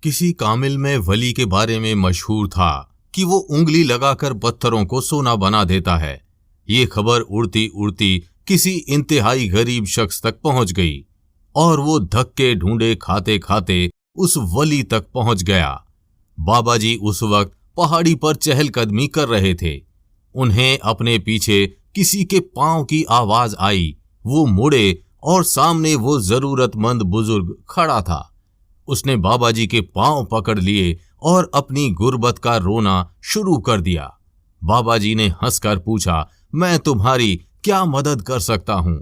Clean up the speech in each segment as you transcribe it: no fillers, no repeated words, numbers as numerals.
किसी कामिल में वली के बारे में मशहूर था कि वो उंगली लगाकर पत्थरों को सोना बना देता है। ये खबर उड़ती उड़ती किसी इंतहाई गरीब शख्स तक पहुंच गई और वो धक्के ढूंढे खाते खाते उस वली तक पहुंच गया। बाबा जी उस वक्त पहाड़ी पर चहलकदमी कर रहे थे। उन्हें अपने पीछे किसी के पांव की आवाज आई। वो मुड़े और सामने वो जरूरतमंद बुजुर्ग खड़ा था। उसने बाबा जी के पांव पकड़ लिए और अपनी गुर्बत का रोना शुरू कर दिया। बाबा जी ने हंसकर पूछा, मैं तुम्हारी क्या मदद कर सकता हूं?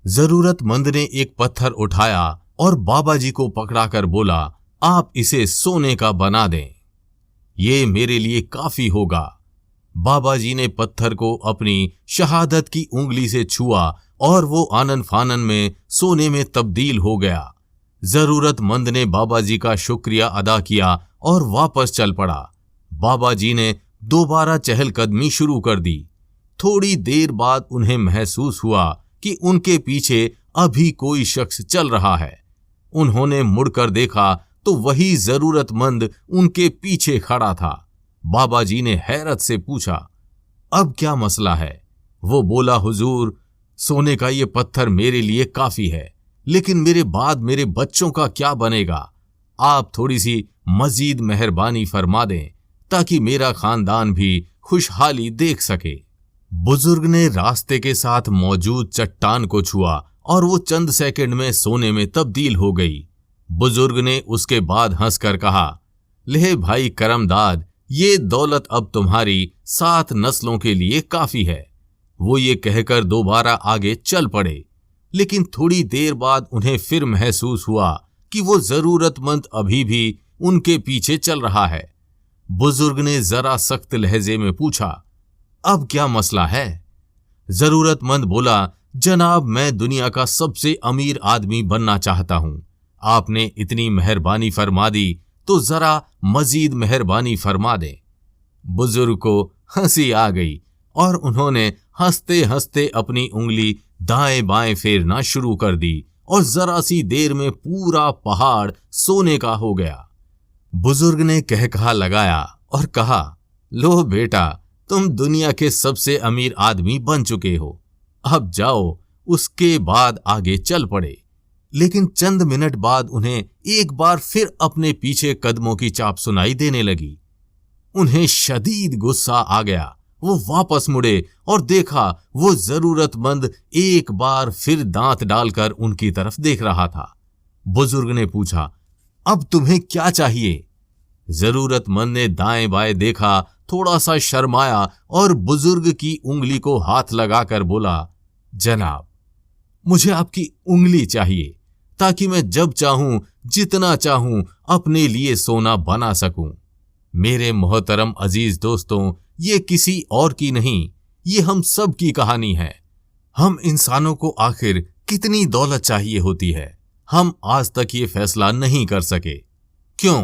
जरूरतमंद ने एक पत्थर उठाया और बाबा जी को पकड़ाकर बोला, आप इसे सोने का बना दें, ये मेरे लिए काफी होगा। बाबा जी ने पत्थर को अपनी शहादत की उंगली से छुआ और वो आनन फानन में सोने में तब्दील हो गया। जरूरतमंद ने बाबा जी का शुक्रिया अदा किया और वापस चल पड़ा। बाबा जी ने दोबारा चहलकदमी शुरू कर दी। थोड़ी देर बाद उन्हें महसूस हुआ कि उनके पीछे अभी कोई शख्स चल रहा है। उन्होंने मुड़कर देखा तो वही जरूरतमंद उनके पीछे खड़ा था। बाबा जी ने हैरत से पूछा, अब क्या मसला है? वो बोला, हुजूर, सोने का ये पत्थर मेरे लिए काफी है, लेकिन मेरे बाद मेरे बच्चों का क्या बनेगा? आप थोड़ी सी मजीद मेहरबानी फरमा दें ताकि मेरा खानदान भी खुशहाली देख सके। बुजुर्ग ने रास्ते के साथ मौजूद चट्टान को छुआ और वो चंद सेकंड में सोने में तब्दील हो गई। बुजुर्ग ने उसके बाद हंसकर कहा, ले भाई करमदाद, ये दौलत अब तुम्हारी 7 नस्लों के लिए काफी है। वो ये कहकर दोबारा आगे चल पड़े, लेकिन थोड़ी देर बाद उन्हें फिर महसूस हुआ कि वो जरूरतमंद अभी भी उनके पीछे चल रहा है। बुजुर्ग ने जरा सख्त लहजे में पूछा, अब क्या मसला है? जरूरतमंद बोला, जनाब, मैं दुनिया का सबसे अमीर आदमी बनना चाहता हूं। आपने इतनी मेहरबानी फरमा दी तो जरा मजीद मेहरबानी फरमा दें। बुजुर्ग को हंसी आ गई और उन्होंने हंसते हंसते अपनी उंगली दाएं बाएं फेरना शुरू कर दी और जरा सी देर में पूरा पहाड़ सोने का हो गया। बुजुर्ग ने कहकहा लगाया और कहा, लो बेटा, तुम दुनिया के सबसे अमीर आदमी बन चुके हो, अब जाओ। उसके बाद आगे चल पड़े। लेकिन चंद मिनट बाद उन्हें एक बार फिर अपने पीछे कदमों की चाप सुनाई देने लगी। उन्हें शदीद गुस्सा आ गया। वो वापस मुड़े और देखा वो जरूरतमंद एक बार फिर दांत डालकर उनकी तरफ देख रहा था। बुजुर्ग ने पूछा, अब तुम्हें क्या चाहिए? जरूरतमंद ने दाएं बाएं देखा, थोड़ा सा शर्माया और बुजुर्ग की उंगली को हाथ लगाकर बोला, जनाब, मुझे आपकी उंगली चाहिए ताकि मैं जब चाहूं, जितना चाहूं अपने लिए सोना बना सकूं। मेरे मोहतरम अजीज दोस्तों, ये किसी और की नहीं, ये हम सब की कहानी है। हम इंसानों को आखिर कितनी दौलत चाहिए होती है, हम आज तक ये फैसला नहीं कर सके। क्यों?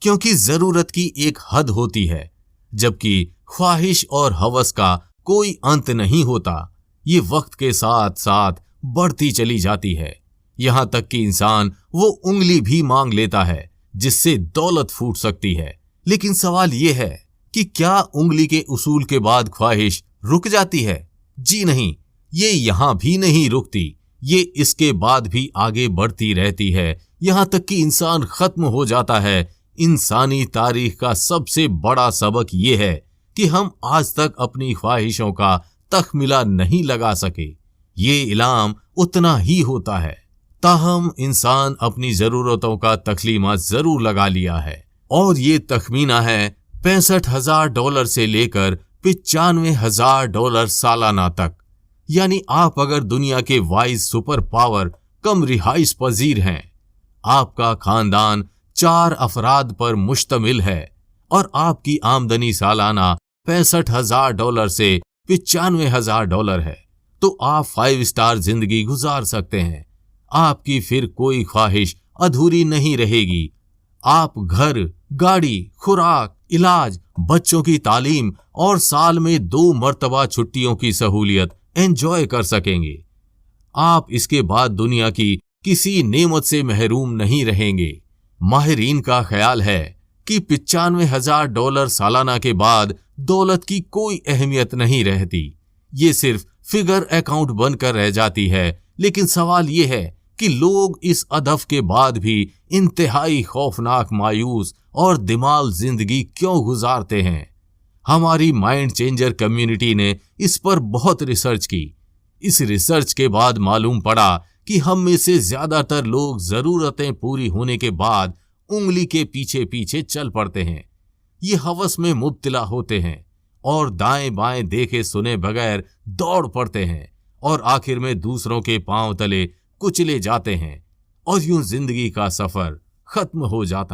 क्योंकि जरूरत की एक हद होती है, जबकि ख्वाहिश और हवस का कोई अंत नहीं होता। ये वक्त के साथ साथ बढ़ती चली जाती है, यहां तक कि इंसान वो उंगली भी मांग लेता है जिससे दौलत फूट सकती है। लेकिन सवाल ये है कि क्या उंगली के उसूल के बाद ख्वाहिश रुक जाती है? जी नहीं, ये यहां भी नहीं रुकती, ये इसके बाद भी आगे बढ़ती रहती है, यहां तक कि इंसान खत्म हो जाता है। इंसानी तारीख का सबसे बड़ा सबक ये है कि हम आज तक अपनी ख्वाहिशों का तखमिला नहीं लगा सके। ये इल्म उतना ही होता है, ताहम इंसान अपनी जरूरतों का तख्लीमा जरूर लगा लिया है, और ये तखमीना है $65,000 से लेकर $95,000 सालाना तक। यानी आप अगर दुनिया के वाइज सुपर पावर कम रिहाइश पजीर हैं, आपका खानदान 4 अफराद पर मुश्तमिल है और आपकी आमदनी सालाना $65,000 से $95,000 है, तो आप 5 स्टार जिंदगी गुजार सकते हैं। आपकी फिर कोई ख्वाहिश अधूरी नहीं रहेगी। आप घर, गाड़ी, खुराक, इलाज, बच्चों की तालीम और साल में 2 मर्तबा छुट्टियों की सहूलियत एंजॉय कर सकेंगे। आप इसके बाद दुनिया की किसी नेमत से महरूम नहीं रहेंगे। माहिरीन का ख्याल है कि $95,000 सालाना के बाद दौलत की कोई अहमियत नहीं रहती। ये सिर्फ फिगर अकाउंट बनकर रह जाती है। लेकिन सवाल ये है कि लोग इस अदफ के बाद भी इंतहाई खौफनाक, मायूस और दिमाग जिंदगी क्यों गुजारते हैं? हमारी माइंड चेंजर कम्युनिटी ने इस पर बहुत रिसर्च की। इस रिसर्च के बाद मालूम पड़ा कि हम में से ज्यादातर लोग जरूरतें पूरी होने के बाद उंगली के पीछे पीछे चल पड़ते हैं। ये हवस में मुब्तला होते हैं और दाएं बाएं देखे सुने बगैर दौड़ पड़ते हैं और आखिर में दूसरों के पांव तले कुचले जाते हैं और यूं जिंदगी का सफर खत्म हो जाता